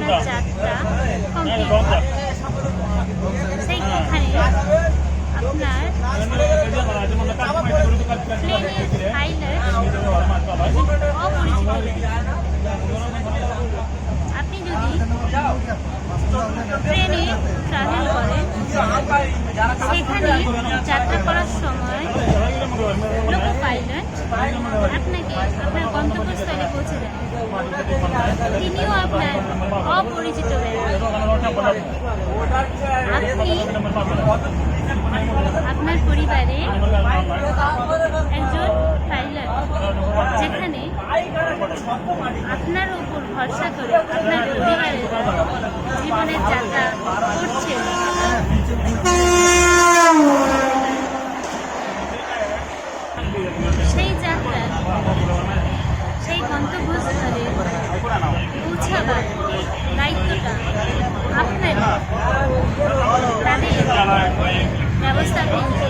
আপনার যাত্রা কমপ্লিট হয়। সেইখানে আপনার প্লেনের পাইলট অপরিচিত ব্যক্তি। আপনি যদি ট্রেনে ট্রাভেল করেন সেখানে যাত্রা করার সময় লোকো পাইলট আপনাকে আপনার গন্তব্যস্থলে পৌঁছে দেন। তিনিও আপনার অপরিচিত ব্যক্তি। আপনি আপনার পরিবারে একজন পাইলট, যেখানে আপনার উপর ভরসা করে আপনার পরিবারের জীবনের যাত্রা করছেন। সেই যাত্রা সেই গন্তব্যস্থলে পৌঁছাবার দায়িত্বটা আপনার। তাদের ব্যবস্থা করতে